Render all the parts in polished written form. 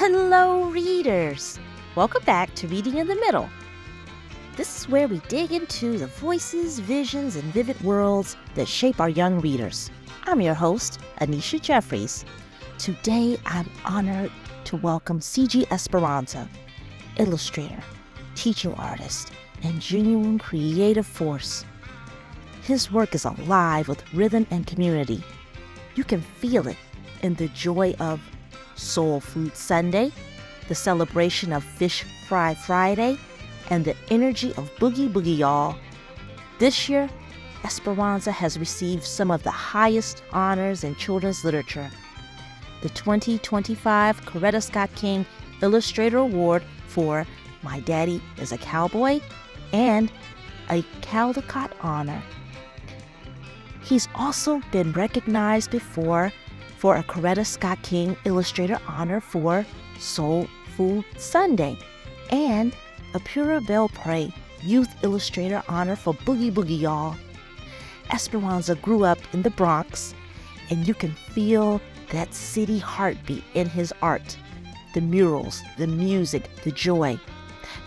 Hello, readers! Welcome back to Reading in the Middle. This is where we dig into the voices, visions, and vivid worlds that shape our young readers. I'm your host, Annisha Jeffries. Today, I'm honored to welcome C.G. Esperanza, illustrator, teaching artist, and genuine creative force. His work is alive with rhythm and community. You can feel it in the joy of Soul Food Sunday, the celebration of Fish Fry Friday, and the energy of Boogie Boogie Y'all. This year, Esperanza has received some of the highest honors in children's literature. The 2025 Coretta Scott King Illustrator Award for My Daddy is a Cowboy and a Caldecott Honor. He's also been recognized before for a Coretta Scott King Illustrator Honor for Soul Food Sunday and a Pura Belpré Youth Illustrator Honor for Boogie Boogie Y'all. Esperanza grew up in the Bronx, and you can feel that city heartbeat in his art. The murals, the music, the joy.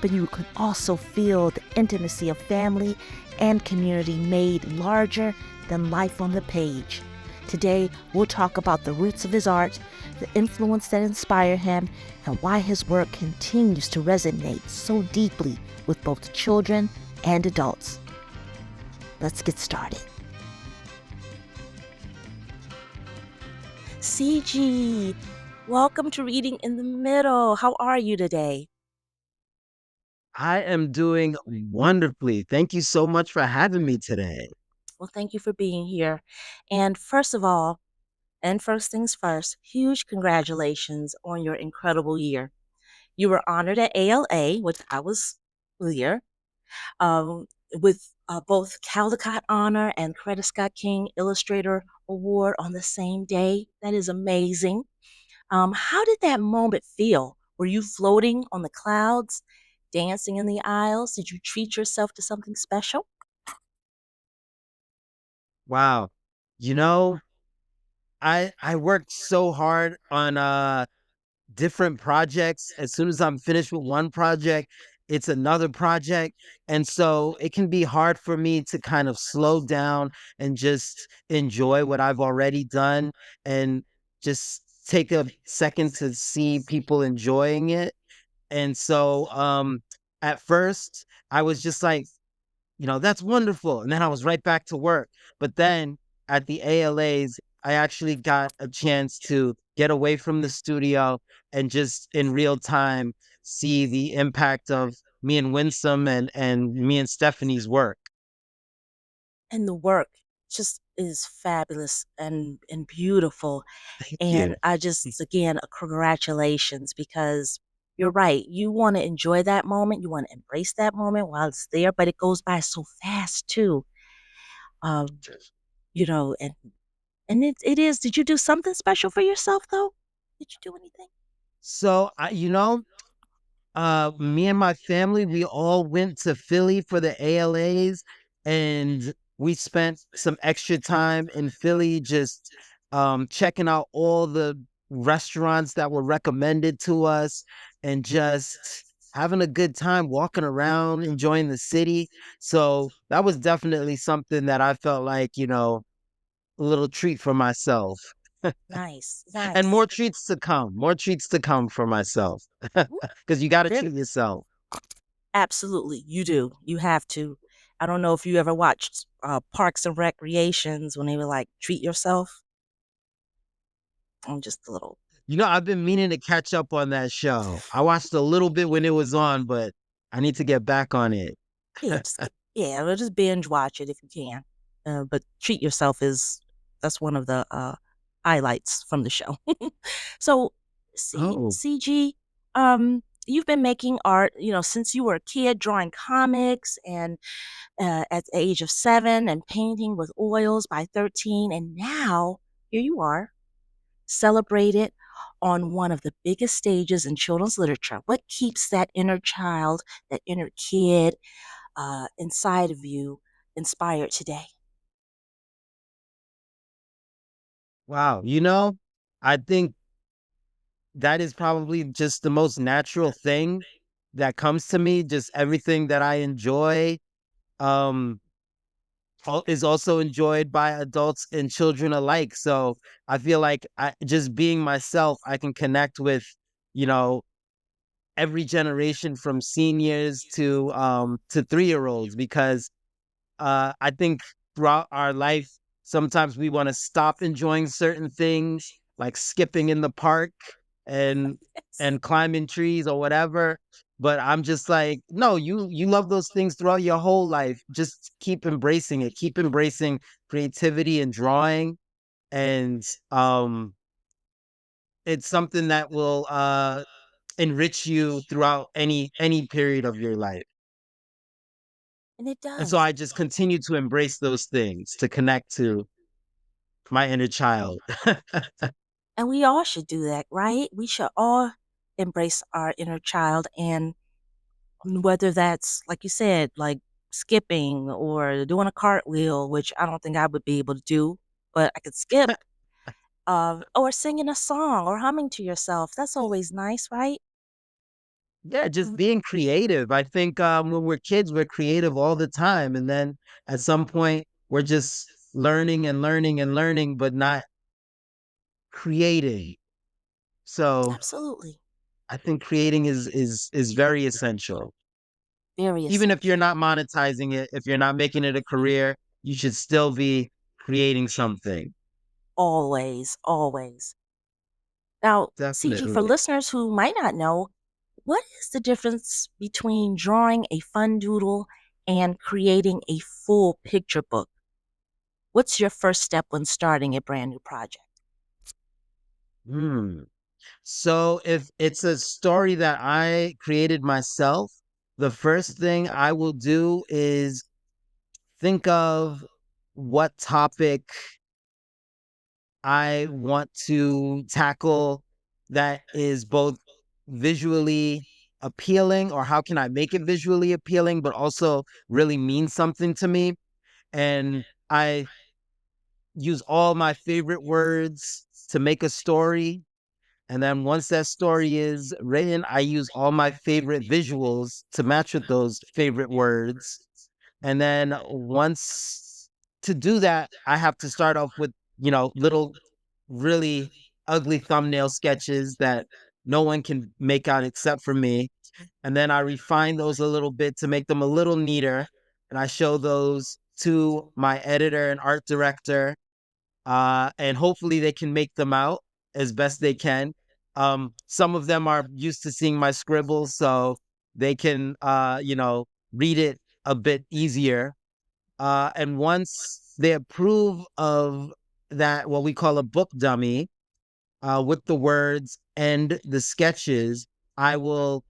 But you can also feel the intimacy of family and community made larger than life on the page. Today, we'll talk about the roots of his art, the influence that inspired him, and why his work continues to resonate so deeply with both children and adults. Let's get started. CG, welcome to Reading in the Middle. How are you today? I am doing wonderfully. Thank you so much for having me today. Well, thank you for being here. And first of all, and first things first, huge congratulations on your incredible year. You were honored at ALA, which I was earlier, um, with both Caldecott Honor and Coretta Scott King Illustrator Award on the same day. That is amazing. How did that moment feel? Were you floating on the clouds, dancing in the aisles? Did you treat yourself to something special? Wow. You know, I worked so hard on different projects. As soon as I'm finished with one project, it's another project. And so it can be hard for me to kind of slow down and just enjoy what I've already done and just take a second to see people enjoying it. And so at first I was just like, that's wonderful. And then I was right back to work. But then at the ALAs, I actually got a chance to get away from the studio and just in real time see the impact of me and Winsome and me and Stephanie's work. And the work just is fabulous and beautiful. Thank And you. I just, again, congratulations because you're right. You want to enjoy that moment. You want to embrace that moment while it's there, but it goes by so fast too. Um, you know, and it is. Did you do something special for yourself though? Did you do anything? So me and my family, we all went to Philly for the ALAs and we spent some extra time in Philly just checking out all the restaurants that were recommended to us and just having a good time walking around, enjoying the city. So that was definitely something that I felt like, a little treat for myself. Nice, And nice. more treats to come, more treats to come for myself. Because you got to Very treat yourself. absolutely, you do. You have to. I don't know if you ever watched Parks and Recreations when they were like, treat yourself. I'm just a little. I've been meaning to catch up on that show. I watched a little bit when it was on, but I need to get back on it. Yeah, yeah, or just binge watch it if you can. But treat yourself is that's one of the highlights from the show. So, Oh, CG, you've been making art, since you were a kid, drawing comics, and at the age of 7, and painting with oils by 13, and now here you are, celebrated on one of the biggest stages in children's literature. What keeps that inner child, that inner kid, inside of you inspired today? wow. I think that is probably just the most natural thing that comes to me. Just everything that I enjoy um is also enjoyed by adults and children alike. So I feel like just being myself, I can connect with, you know, every generation from seniors to 3-year olds, because I think throughout our life, sometimes we want to stop enjoying certain things, like skipping in the park and Yes. climbing trees or whatever. But I'm just like, no, you love those things throughout your whole life. Just keep embracing it. Keep embracing creativity and drawing, and it's something that will enrich you throughout any period of your life. And it And so does. I just continue to embrace those things to connect to my inner child. And we all should do that, right? We should all embrace our inner child. And whether that's, like you said, like skipping or doing a cartwheel, which I don't think I would be able to do, but I could skip, or singing a song or humming to yourself. That's always nice, right? Yeah, just being creative. I think when we're kids, we're creative all the time. And then at some point, we're just learning and learning and learning, but not creating. So Absolutely. I think creating is very essential. Very Even if you're essential. not monetizing it, if you're not making it a career, you should still be creating something. Always, always. Now, CG, for Definitely. listeners who might not know, what is the difference between drawing a fun doodle and creating a full picture book? What's your first step when starting a brand new project? Hmm. So if it's a story that I created myself, the first thing I will do is think of what topic I want to tackle that is both visually appealing, or how can I make it visually appealing, but also really mean something to me. And I use all my favorite words to make a story. And then once that story is written, I use all my favorite visuals to match with those favorite words. And then once to do that, I have to start off with, little really ugly thumbnail sketches that no one can make out except for me. And then I refine those a little bit to make them a little neater. And I show those to my editor and art director, and hopefully they can make them out as best they can. Some of them are used to seeing my scribbles, so they can, read it a bit easier. And once they approve of that, what we call a book dummy, with the words and the sketches, I will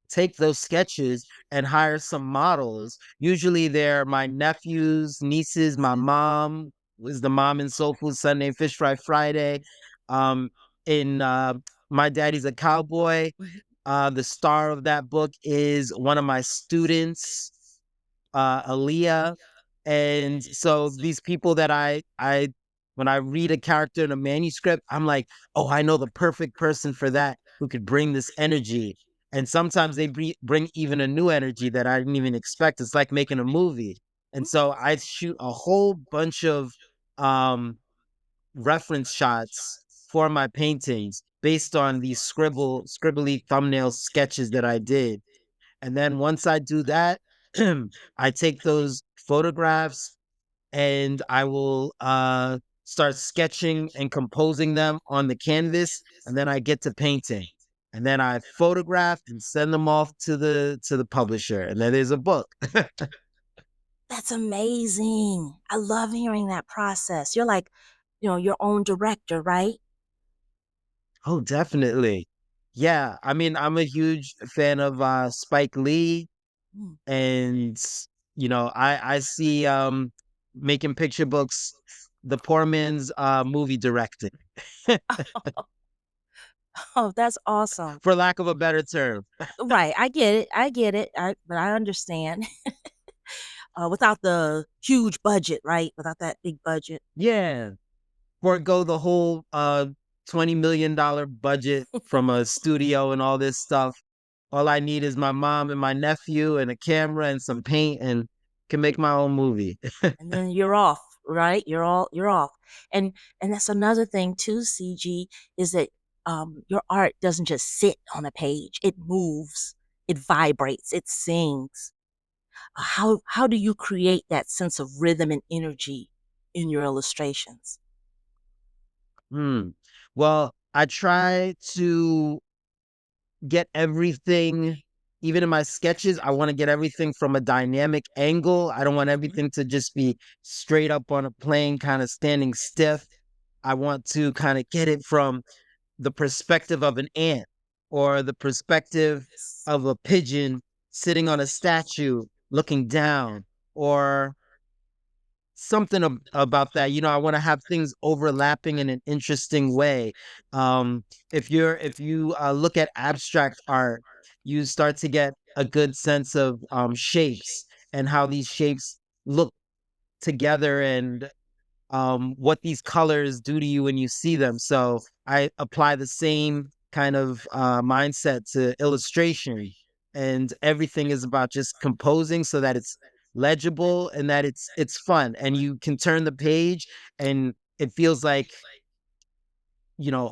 take those sketches and hire some models. Usually they're my nephews, nieces, my mom was the mom in Soul Food Sunday, Fish Fry Friday. Um, in My Daddy's a Cowboy. The star of that book is one of my students, Aaliyah. And so these people that I when I read a character in a manuscript, I'm like, oh, I know the perfect person for that, who could bring this energy. And sometimes they bring even a new energy that I didn't even expect. It's like making a movie. And so I shoot a whole bunch of um, reference shots for my paintings based on these scribbly thumbnail sketches that I did. And then once I do that, I take those photographs and I will start sketching and composing them on the canvas, and then I get to painting. And then I photograph and send them off to the publisher, and then there's a book. That's amazing. I love hearing that process. You're like, your own director, right? Oh, definitely. Yeah, I mean, I'm a huge fan of Spike Lee, Mm. and I see making picture books the poor man's movie directing, Oh, that's awesome. for lack of a better term. Right. I get it. I get it. But I understand. Without the huge budget, right? Without that big budget. Yeah, forego the whole $20 million budget from a studio and all this stuff. All I need is my mom and my nephew and a camera and some paint and can make my own movie. And then you're off, right? You're off. And that's another thing too, CG, is that your art doesn't just sit on a page. It moves, it vibrates, it sings. How do you create that sense of rhythm and energy in your illustrations? Hmm. Well, I try to get everything, even in my sketches, I want to get everything from a dynamic angle. I don't want Mhm. everything to just be straight up on a plane, kind of standing stiff. I want to kind of get it from the perspective of an ant or the perspective Yes. of a pigeon sitting on a statue looking down, or something about that. I want to have things overlapping in an interesting way. um if you look at abstract art, you start to get a good sense of shapes and how these shapes look together, and what these colors do to you when you see them. So I apply the same kind of mindset to illustration, and everything is about just composing so that it's legible and that it's fun, and you can turn the page and it feels like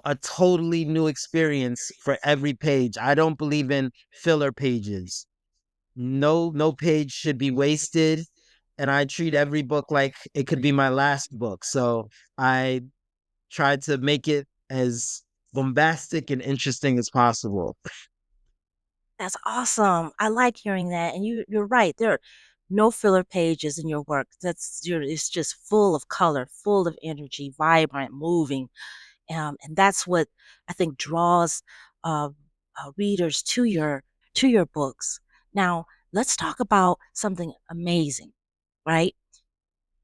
a totally new experience for every page. I don't believe in filler pages. No page should be wasted, and I treat every book like it could be my last book. So I tried to make it as bombastic and interesting as possible. That's awesome. I like hearing that. And you're right. There are no filler pages in your work. It's just full of color, full of energy, vibrant, moving. And that's what I think draws uh, readers to your books. Now, let's talk about something amazing, right?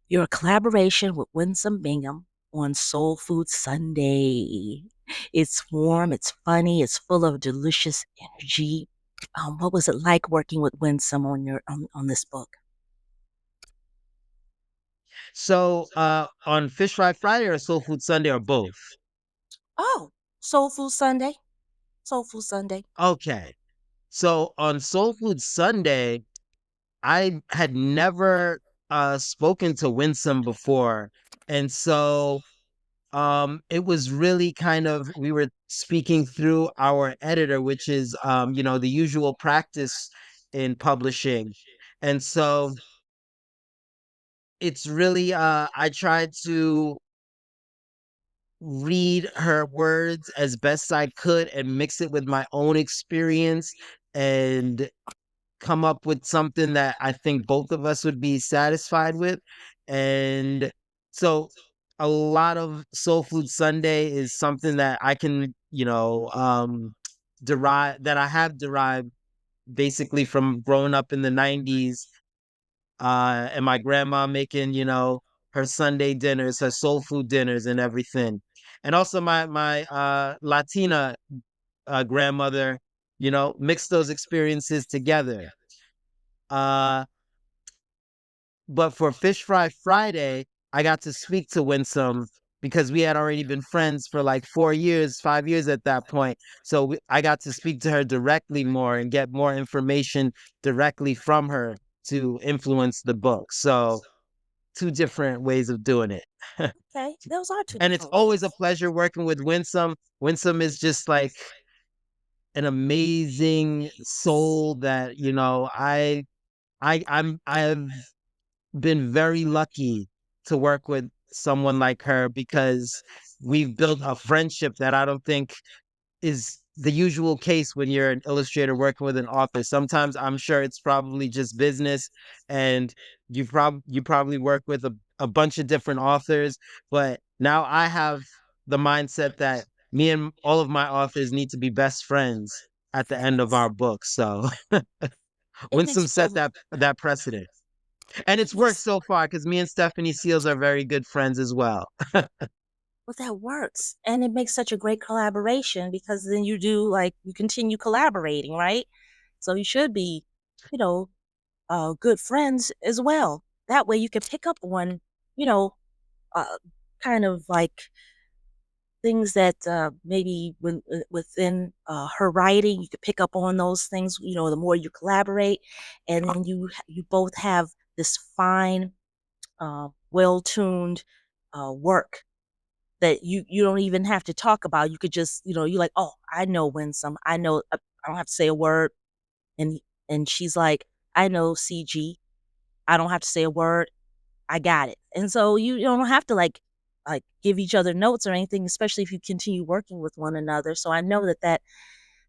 Your collaboration with Winsome Bingham on Soul Food Sunday. It's warm, it's funny, it's full of delicious energy. What was it like working with Winsome on this book? So on Fish Fry Friday or Soul Food Sunday or both? Oh, Soul Food Sunday. Soul Food Sunday. Okay. So on Soul Food Sunday, I had never spoken to Winsome before. And so it was really kind of, we were speaking through our editor, which is the usual practice in publishing. And so it's really I tried to read her words as best I could and mix it with my own experience and come up with something that I think both of us would be satisfied with. And so a lot of Soul Food Sunday is something that I can, derive, that I have derived basically from growing up in the 90s, and my grandma making, her Sunday dinners, her soul food dinners and everything. And also my Latina grandmother, mixed those experiences together. Uh but for Fish Fry Friday, I got to speak to Winsome because we had already been friends for like 4 years, 5 years at that point. So I got to speak to her directly more and get more information directly from her to influence the book. So two different ways of doing it. Okay, those are two And it's different always a ways. pleasure working with Winsome. Winsome is just like an amazing soul that, I've been very lucky to work with someone like her because we've built a friendship that I don't think is the usual case when you're an illustrator working with an author. Sometimes I'm sure it's probably just business, and you probably work with a bunch of different authors, but now I have the mindset that me and all of my authors need to be best friends at the end of Yes. our book. So It makes Winsome set full that precedent. And it it's worked makes so far because me and Stephanie Seals are very good friends as well. well, that works. And it makes such a great collaboration because then you continue collaborating, right? So you should be, you know, good friends as well. That way you can pick up on, you know, uh, kind of like things that maybe within her writing, you could pick up on those things. You know, the more you collaborate, and then you both have this fine, well tuned work that you don't even have to talk about. You could just, you know, you're like, oh, I know when some, I know, I don't have to say a word, and she's like, I know CG, I don't have to say a word, I got it. And so you don't have to like give each other notes or anything, especially if you continue working with one another. So I know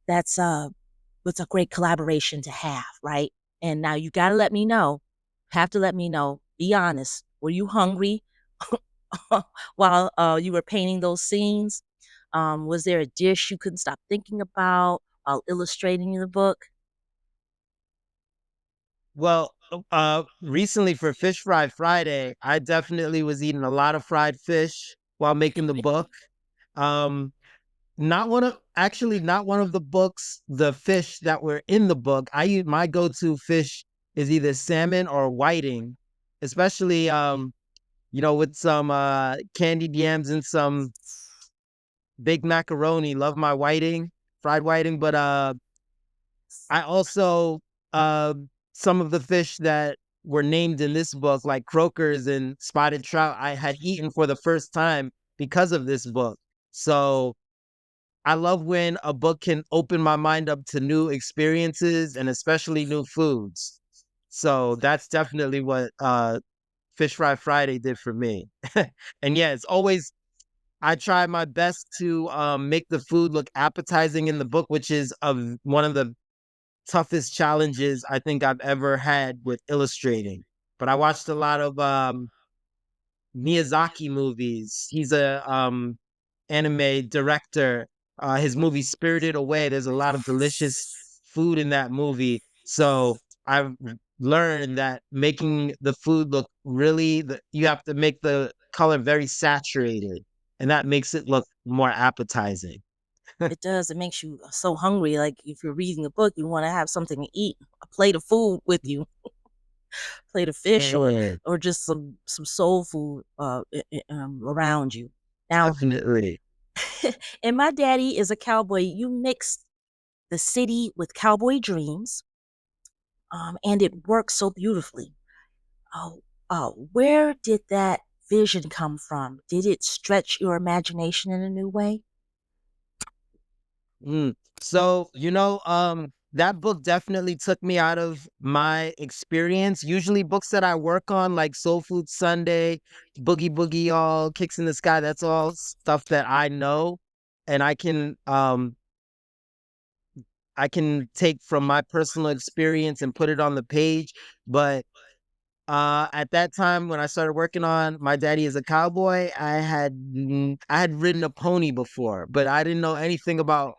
that's it's a great collaboration to have, right? And now you got to let me know, have to let me know, be honest, were you hungry while you were painting those scenes? Was there a dish you couldn't stop thinking about while illustrating the book? Well, recently for Fish Fry Friday, I definitely was eating a lot of fried fish while making the book. Um, not one of the books, the fish that were in the book. I use my go-to fish is either salmon or whiting, especially with some candied yams and some big macaroni. Love my whiting, fried whiting, but I also some of the fish that were named in this book, like croakers and spotted trout, I had eaten for the first time because of this book. So I love when a book can open my mind up to new experiences and especially new foods. So that's definitely what Fish Fry Friday did for me. And yeah, it's always I try my best to make the food look appetizing in the book, which is one of the toughest challenges I think I've ever had with illustrating. But I watched a lot of Miyazaki movies. He's a anime director. His movie Spirited Away, there's a lot of delicious food in that movie. So I've learned that making the food look you have to make the color very saturated, and that makes it look more appetizing. It does. It makes you so hungry. Like if you're reading a book, you want to have something to eat, a plate of food with you, plate of fish, Yeah, or just some soul food around you. Now, definitely. and my daddy is a cowboy. You mix the city with cowboy dreams, and it works so beautifully. Oh, where did that vision come from? Did it stretch your imagination in a new way? Mm. So, that book definitely took me out of my experience. Usually books that I work on, like Soul Food Sunday, Boogie Boogie All, Kicks in the Sky, that's all stuff that I know and I can take from my personal experience and put it on the page. But at that time when I started working on My Daddy is a Cowboy, I had ridden a pony before, but I didn't know anything about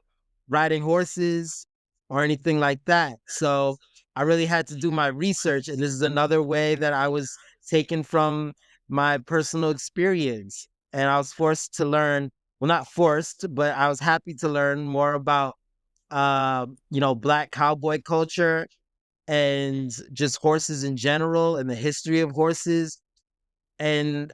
riding horses or anything like that. So I really had to do my research, and this is another way that I was taken from my personal experience, and I was forced to learn. Well, not forced, but I was happy to learn more about Black cowboy culture and just horses in general and the history of horses. And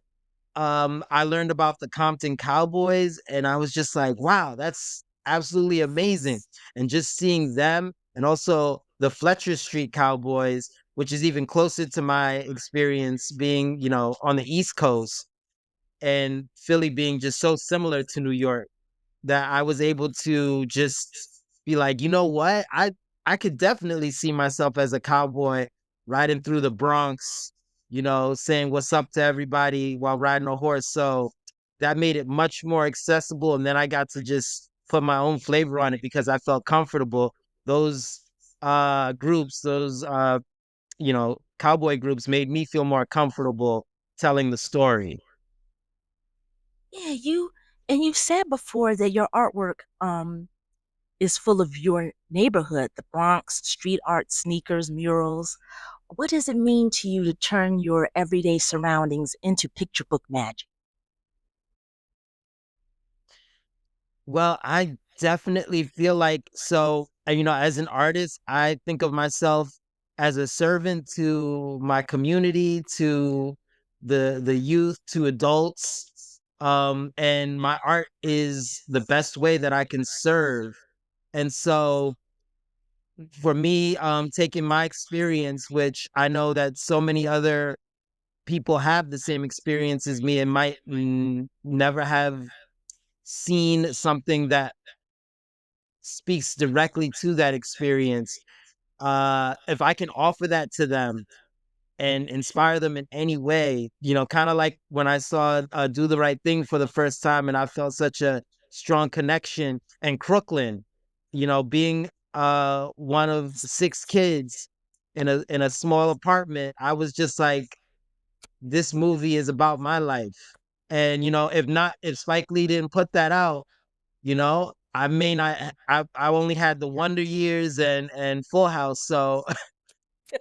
I learned about the Compton Cowboys, and I was just like, wow, that's absolutely amazing. And just seeing them, and also the Fletcher Street Cowboys, which is even closer to my experience being, on the East Coast, and Philly being just so similar to New York, that I was able to just be like, you know what? I could definitely see myself as a cowboy riding through the Bronx, saying what's up to everybody while riding a horse. So that made it much more accessible. And then I got to just put my own flavor on it because I felt comfortable. Those groups, those cowboy groups made me feel more comfortable telling the story. Yeah, you said before that your artwork is full of your neighborhood, the Bronx, street art, sneakers, murals. What does it mean to you to turn your everyday surroundings into picture book magic? Well, I definitely feel like as an artist, I think of myself as a servant to my community, to the youth, to adults. And my art is the best way that I can serve. And so for me, taking my experience, which I know that so many other people have the same experience as me and might never have seen something that speaks directly to that experience. If I can offer that to them and inspire them in any way, kind of like when I saw Do the Right Thing for the first time, and I felt such a strong connection. And Crooklyn, being one of 6 kids in a small apartment, I was just like, this movie is about my life. And if Spike Lee didn't put that out, I may not. I only had the Wonder Years and Full House, so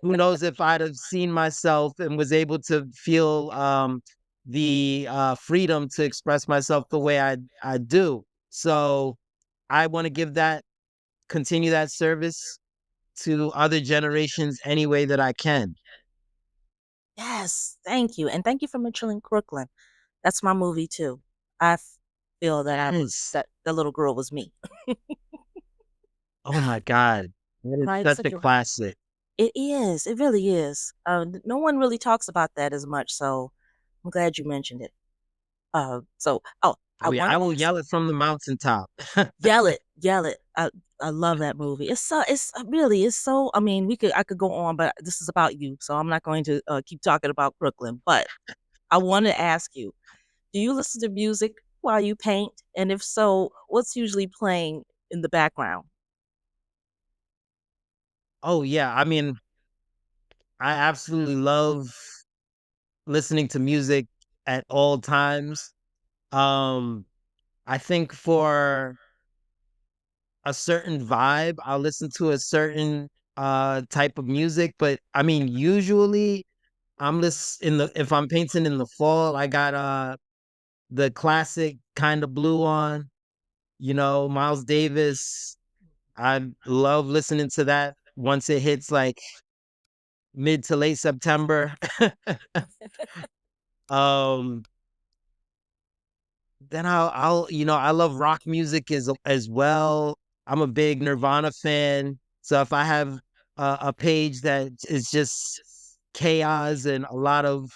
who knows if I'd have seen myself and was able to feel the freedom to express myself the way I do. So I want to continue that service to other generations any way that I can. Yes, thank you. And thank you for mentioning Crooklyn. That's my movie too. I feel that Yes. that the little girl was me. Oh my God, that is Right? such a Such a classic. it is. It really is. No one really talks about that as much, so I'm glad you mentioned it. I Oh yeah, want I to will ask. yell it from the mountaintop. Yell it, yell it. I love that movie. It's really it's so. I mean, I could go on, but this is about you, so I'm not going to keep talking about Brooklyn. But I want to ask you: do you listen to music while you paint? And if so, what's usually playing in the background? Oh yeah, I mean, I absolutely love listening to music at all times. Um, I think for a certain vibe, I'll listen to a certain type of music, but I mean, usually I'm listening if I'm painting in the fall, I got the classic Kind of Blue on, Miles Davis. I love listening to that once it hits like mid to late September. um Then I love rock music as well. I'm a big Nirvana fan. So if I have a page that is just chaos and a lot of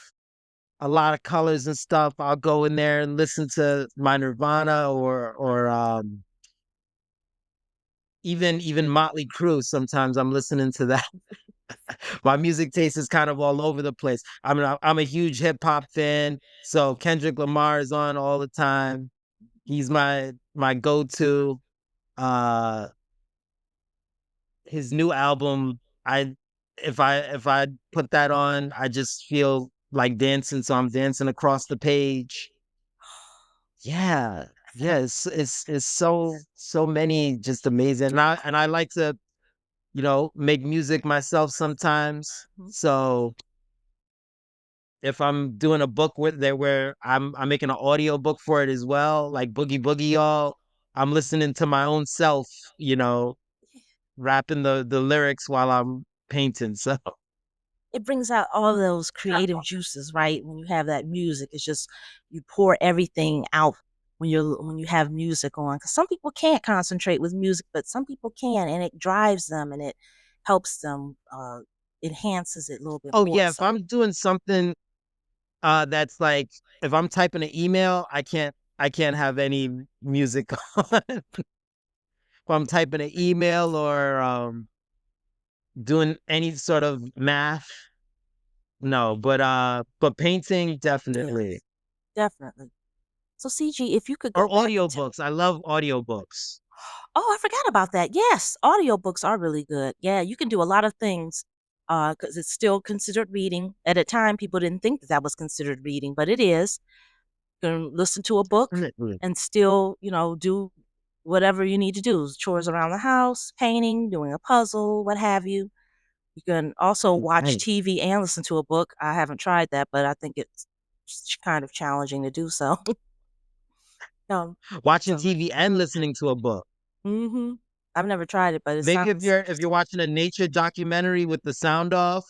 colors and stuff, I'll go in there and listen to my Nirvana or even Motley Crue. Sometimes I'm listening to that. My music taste is kind of all over the place. I'm a huge hip hop fan, so Kendrick Lamar is on all the time. He's my go-to. Uh his new album, I if I put that on, I just feel like dancing, so I'm dancing across the page. Yeah. Yes, it's so many just amazing. And I like to, make music myself sometimes. Mhm. So if I'm doing a book with there where I'm making an audio book for it as well, like Boogie Boogie Y'all, I'm listening to my own self, you know, rapping the lyrics while I'm painting. So It brings out all those creative juices, right? When you have that music, it's just you pour everything out when you have music on. Because some people can't concentrate with music, but some people can, and it drives them and it helps them, enhances it a little bit oh more. yeah, if So I'm doing something that's like if I'm typing an email, I can't have any music on. If I'm typing an email or doing any sort of math, no, but painting definitely. definitely. So CG, if you could Or go back in time. audiobooks. I love audiobooks. Oh, I forgot about that. Yes, audiobooks are really good. Yeah, you can do a lot of things because it's still considered reading. At a time, people didn't think that that was considered reading, but it is. You can listen to a book Definitely. and still, do whatever you need to do, chores around the house, painting, doing a puzzle, what have you. You can also watch Right. TV and listen to a book. I haven't tried that, but I think it's kind of challenging to do so. um, Watching so, TV and listening to a book. hmm I've never tried it, but it Maybe if sounds you're if you're watching a nature documentary with the sound off.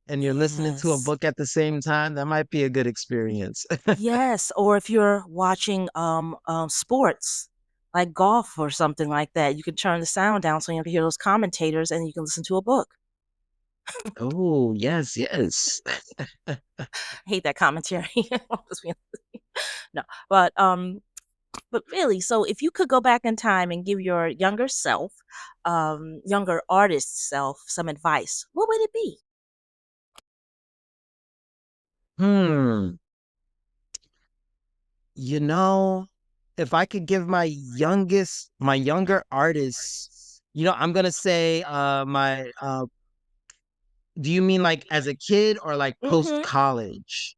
and you're listening to a Yes. book at the same time, that might be a good experience. Yes, or if you're watching sports like golf or something like that, you can turn the sound down so you don't have to hear those commentators and you can listen to a book. Oh, yes, yes. I hate that commentary. No, but really, so if you could go back in time and give your younger self, younger artist self, some advice, what would it be? Hmm. You know, if I could give my younger artists, I'm gonna say my do you mean like as a kid or like post Mm-hmm. college?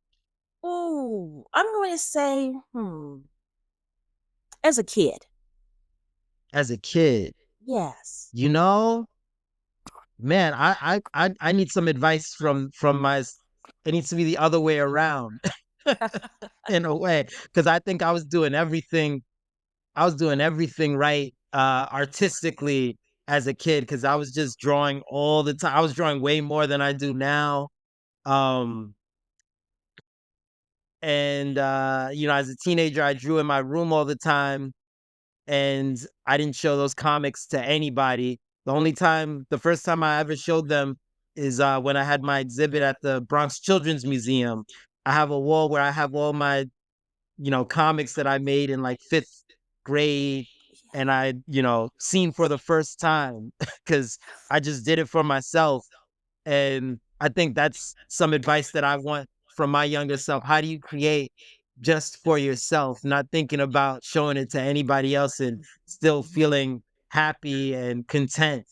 Ooh, I'm going to say, as a kid. As a kid, Yes. you know, man, I need some advice from it needs to be the other way around in a way, because I think I was doing everything right artistically as a kid because I was just drawing all the time. I was drawing way more than I do now. Um and as a teenager I drew in my room all the time, and I didn't show those comics to anybody. The first time I ever showed them is when I had my exhibit at the Bronx Children's Museum. I have a wall where I have all my comics that I made in like fifth grade, and I, seen for the first time because I just did it for myself. And I think that's some advice that I want from my younger self. How do you create just for yourself, not thinking about showing it to anybody else and still feeling happy and content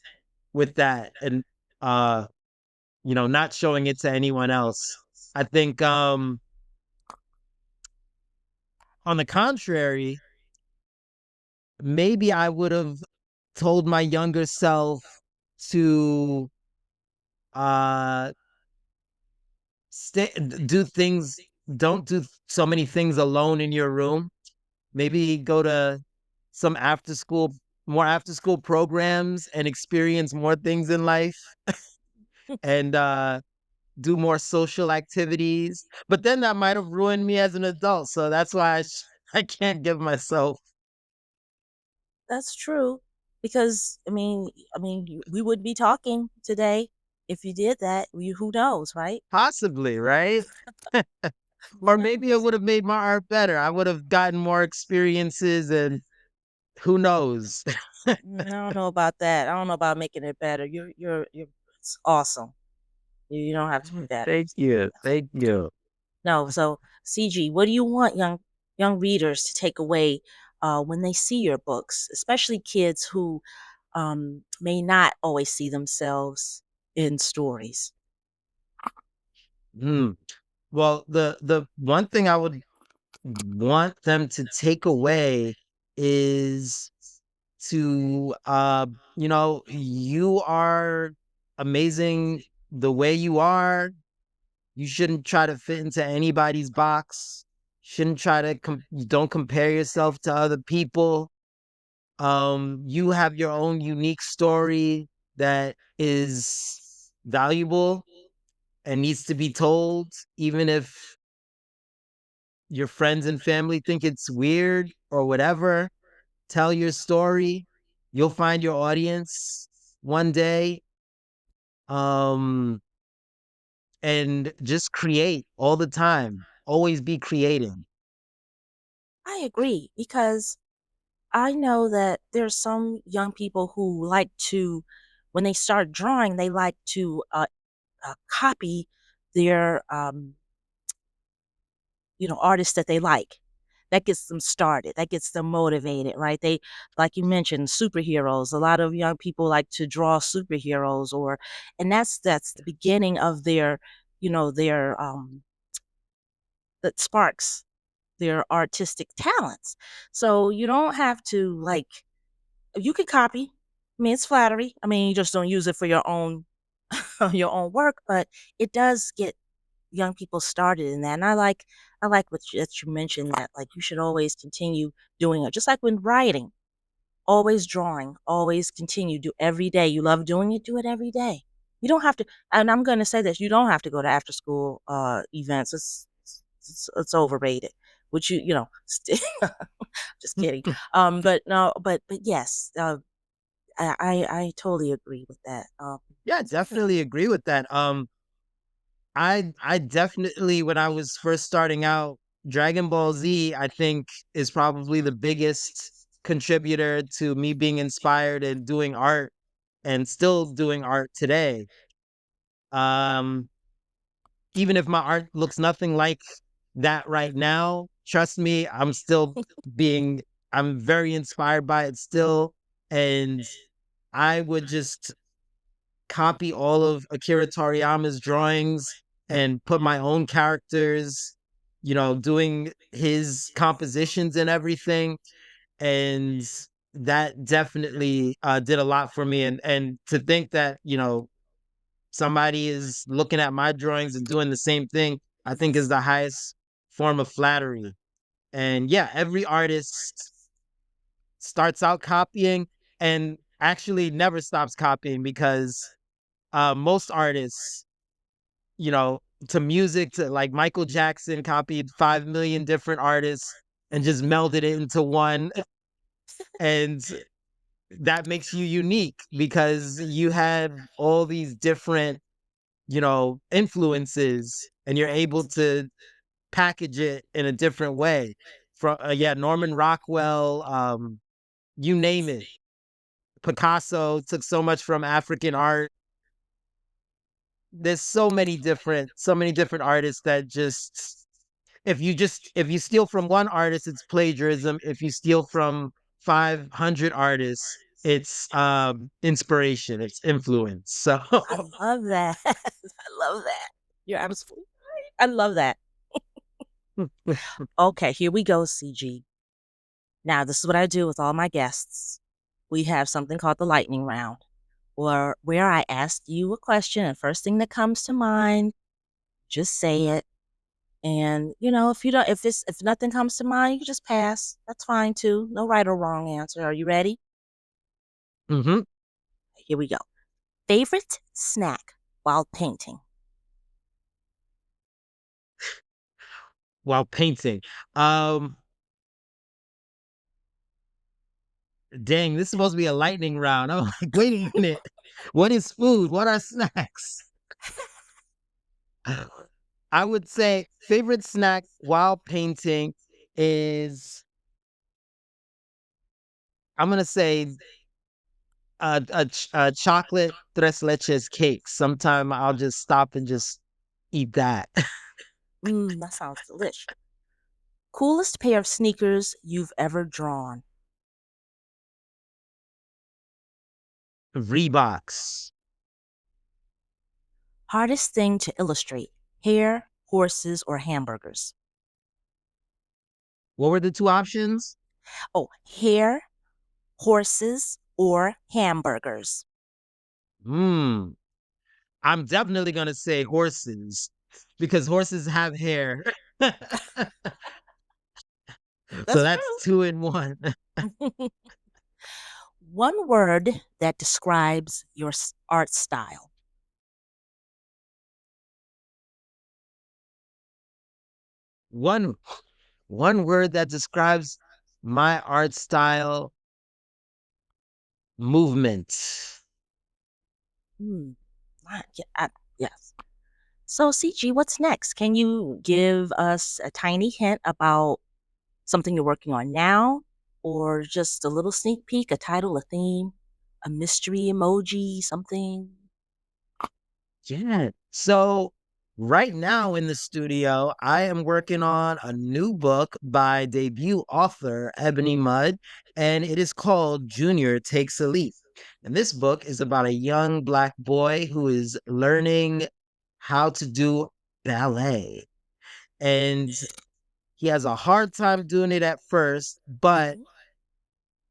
with that? And, not showing it to anyone else. I think, on the contrary, maybe I would have told my younger self to uh do things, don't do so many things alone in your room. Maybe go to some more after school programs and experience more things in life, and do more social activities. But then that might have ruined me as an adult, so that's why I can't give myself. That's true because we would be talking today if you did that. Who knows, right? Possibly, right? Or maybe it would have made my art better. I would have gotten more experiences, and who knows? I don't know about that. I don't know about making it better. You're it's awesome. You don't have to be better. Thank you. Thank you. No, so CG, what do you want young readers to take away when they see your books, especially kids who may not always see themselves in stories? Mm. Well, the one thing I would want them to take away is to you are amazing the way you are. You shouldn't try to fit into anybody's box. Shouldn't try to don't compare yourself to other people. You have your own unique story that is valuable and needs to be told, even if your friends and family think it's weird or whatever. Tell your story. You'll find your audience one day. Um, and just create all the time. Always be creating. I agree because I know that there's some young people who like to, when they start drawing, they like to copy their artists that they like. That gets them started. That gets them motivated, right? They, like you mentioned, superheroes. A lot of young people like to draw superheroes, and that's the beginning of their that sparks their artistic talents. So you don't have to like, you can copy. I mean, it's flattery. I mean, you just don't use it for your own your own work, but it does get young people started in that. And I like that you mentioned that like you should always continue doing it. Just like when writing, always drawing, always continue. Do every day. You love doing it, do it every day. You don't have to, and I'm going to say this: you don't have to go to after school events. It's overrated. Which just kidding. But no, but yes, I totally agree with that. Yeah, definitely agree with that. I definitely, when I was first starting out, Dragon Ball Z, I think, is probably the biggest contributor to me being inspired and doing art and still doing art today. Um, Even if my art looks nothing like that right now, trust me, being I'm very inspired by it still. And I would just copy all of Akira Toriyama's drawings and put my own characters, doing his compositions and everything. And that definitely did a lot for me. And to think that, somebody is looking at my drawings and doing the same thing, I think is the highest form of flattery. And yeah, every artist starts out copying and actually never stops copying because most artists, you know, to music, to like Michael Jackson copied 5 million different artists and just melded it into one. And that makes you unique because you have all these different, influences and you're able to package it in a different way. From, yeah, Norman Rockwell, you name it. Picasso took so much from African art. There's so many different artists that just if you steal from one artist, it's plagiarism. If you steal from 500 artists, it's inspiration, it's influence. So I love that. I love that. You're absolutely right. I love that. Okay, here we go, CG. Now, this is what I do with all my guests. We have something called the lightning round, where I ask you a question, and first thing that comes to mind, just say it. And if you don't, if nothing comes to mind, you can just pass. That's fine too. No right or wrong answer. Are you ready? hmm Here we go. Favorite snack while painting? while painting. Um Dang, this is supposed to be a lightning round. I'm like, wait a minute. What is food? What are snacks? I would say favorite snack while painting is, I'm gonna say a chocolate tres leches cake. Sometime I'll just stop and just eat that. That sounds delicious. Coolest pair of sneakers you've ever drawn? Reeboks. Hardest thing to illustrate? Hair, horses, or hamburgers? What were the two options? Oh, hair, horses, or hamburgers? Hmm. I'm definitely gonna say horses because horses have hair. So That's that's two in one. true. One word that describes your art style. One one word that describes my art style: movement. Hmm. Yes. So, CG, what's next? Can you give us a tiny hint about something you're working on now, or just a little sneak peek, a title, a theme, a mystery emoji, something? Yeah. So right now in the studio, I am working on a new book by debut author Ebony Mudd, and it is called Junior Takes a Leap. And this book is about a young Black boy who is learning how to do ballet. And he has a hard time doing it at first, but Mhm.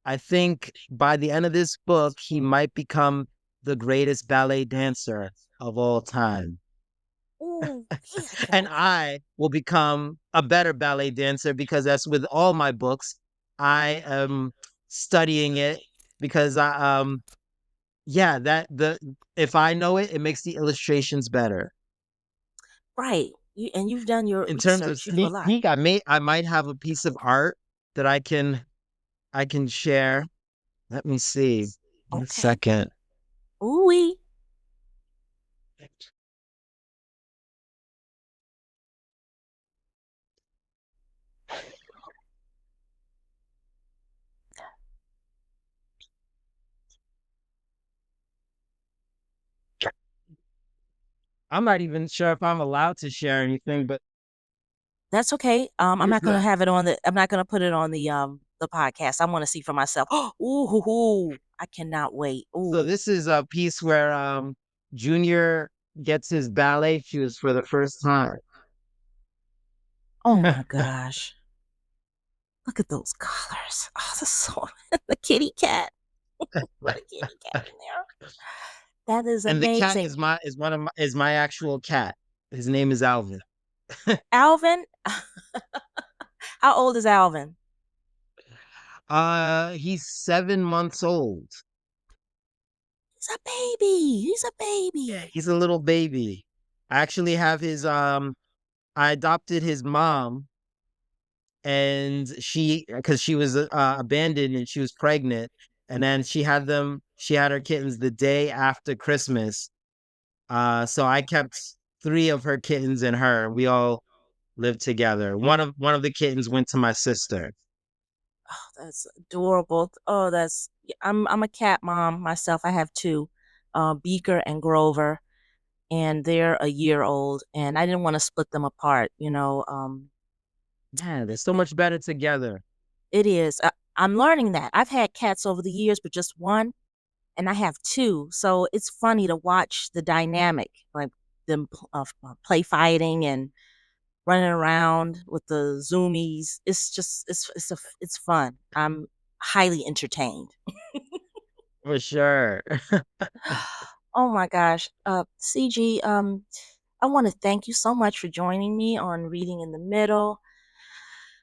I think by the end of this book, he might become the greatest ballet dancer of all time. Oh, yeah, And Cal. I will become a better ballet dancer because, as with all my books, I am studying it because yeah, that the if I know it, it makes the illustrations better. Right. And you've done your In terms of research. You do a sneak lot. peek, I might have a piece of art that I can share. Let me see. One Okay. second. Ooh. I'm not even sure if I'm allowed to share anything, but That's okay. I'm here's not gonna the have it on the. I'm not gonna put it on the podcast. I want to see for myself. Ooh, hoo, hoo. I cannot wait. so Ooh. this is a piece where Junior gets his ballet shoes for the first time. Oh my gosh. Look at those colors. Oh, the so the kitty cat. Put a kitty cat in there. That is And the cat amazing. is my actual cat. His name is Alvin. Alvin, how old is Alvin? He's 7 months old. He's a baby. He's a Yeah, baby. he's a little baby. I actually have his I adopted his mom, and she because she was abandoned and she was pregnant, and then she had her kittens the day after Christmas. So I kept three of her kittens and her. We all lived together. One of the kittens went to my sister. Oh, that's adorable. Oh, that's I'm a cat mom myself. I have two, Beaker and Grover, and they're a year old. And I didn't want to split them apart. Yeah, they're so much better together. It is. I'm learning that. I've had cats over the years, but just one, and I have two. So it's funny to watch the dynamic, like them play fighting and running around with the zoomies. It's just it's fun. I'm highly entertained. For sure. Oh my gosh, CG, I want to thank you so much for joining me on Reading in the Middle.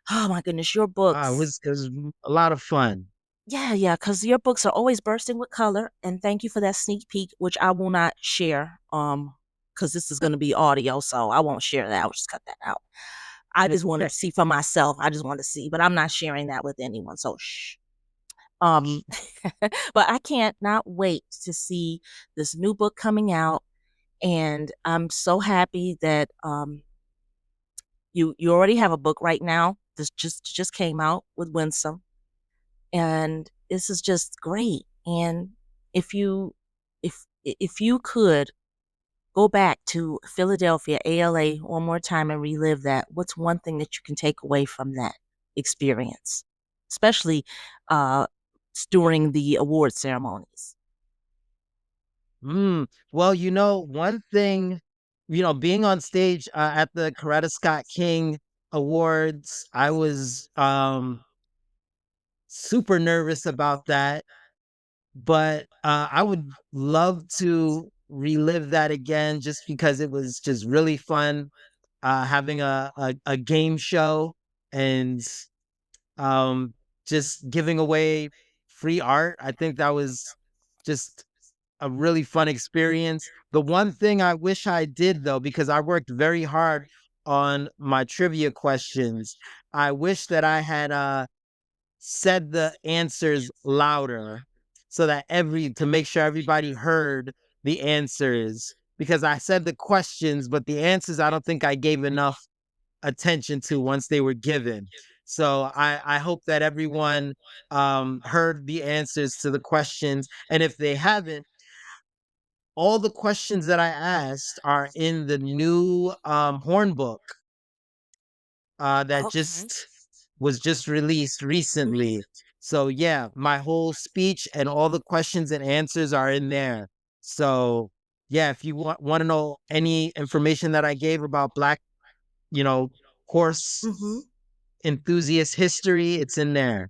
Oh my goodness, your books. It was a lot of fun. Yeah, yeah, because your books are always bursting with color. And thank you for that sneak peek, which I will not share. Because this is going to be audio, so I won't share that. I'll just cut that out. I just wanted to see for myself. I just want to see, but I'm not sharing that with anyone. So shh. Um, but I can't not wait to see this new book coming out, and I'm so happy that you already have a book right now. This just came out with Winsome, and this is just great. And if you if you could go back to Philadelphia ALA one more time and relive that, what's one thing that you can take away from that experience, especially uh, during the award ceremonies? Well, one thing, being on stage at the Coretta Scott King Awards, I was super nervous about that, but I would love to relive that again just because it was just really fun having a game show and um, just giving away free art. I think that was just a really fun experience. The one thing I wish I did though, because I worked very hard on my trivia questions, I wish that I had said the answers louder so that to make sure everybody heard the answers, because I said the questions, but the answers I don't think I gave enough attention to once they were given. So I hope that everyone heard the answers to the questions. And if they haven't, all the questions that I asked are in the new horn book that Okay. just released recently. So yeah, my whole speech and all the questions and answers are in there. So yeah, if you want to know any information that I gave about Black, you know, horse Mm-hmm. enthusiast history, it's in there.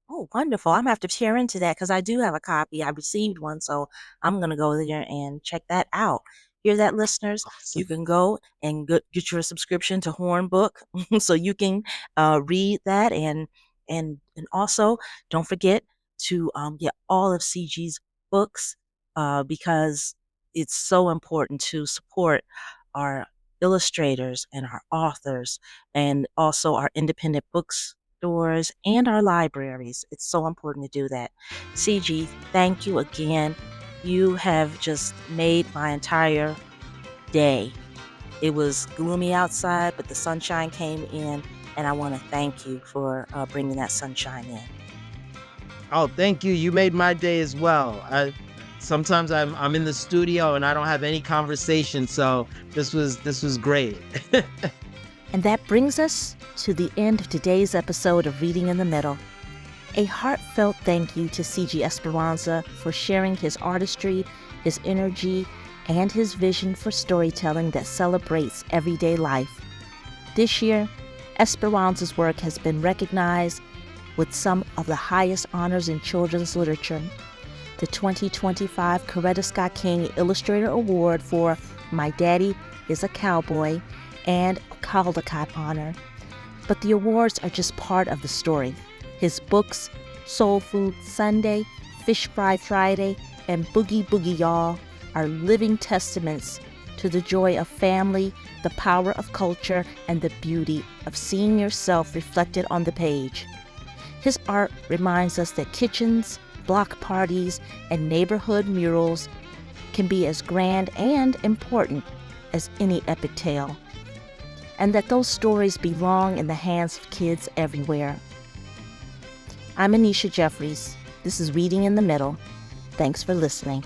Oh, wonderful. I'm gonna have to share into that because I do have a copy. I received one, so I'm gonna go there and check that out. Hear that, listeners? You Awesome. can go and get your subscription to Horn Book so you can read that, and also don't forget to get all of CG's books because it's so important to support our illustrators and our authors and also our independent bookstores and our libraries. It's so important to do that. CG, thank you again. You have just made my entire day. It was gloomy outside, but the sunshine came in, and I want to thank you for bringing that sunshine in. Oh, thank you. You made my day as well. Sometimes I'm in the studio and I don't have any conversation, so this was great. And that brings us to the end of today's episode of Reading in the Middle. A heartfelt thank you to C.G. Esperanza for sharing his artistry, his energy, and his vision for storytelling that celebrates everyday life. This year, Esperanza's work has been recognized with some of the highest honors in children's literature. The 2025 Coretta Scott King Illustrator Award for My Daddy is a Cowboy and Caldecott Honor. But the awards are just part of the story. His books, Soul Food Sunday, Fish Fry Friday, and Boogie Boogie Y'all are living testaments to the joy of family, the power of culture, and the beauty of seeing yourself reflected on the page. His art reminds us that kitchens, block parties, and neighborhood murals can be as grand and important as any epic tale, and that those stories belong in the hands of kids everywhere. I'm Annisha Jeffries. This is Reading in the Middle. Thanks for listening.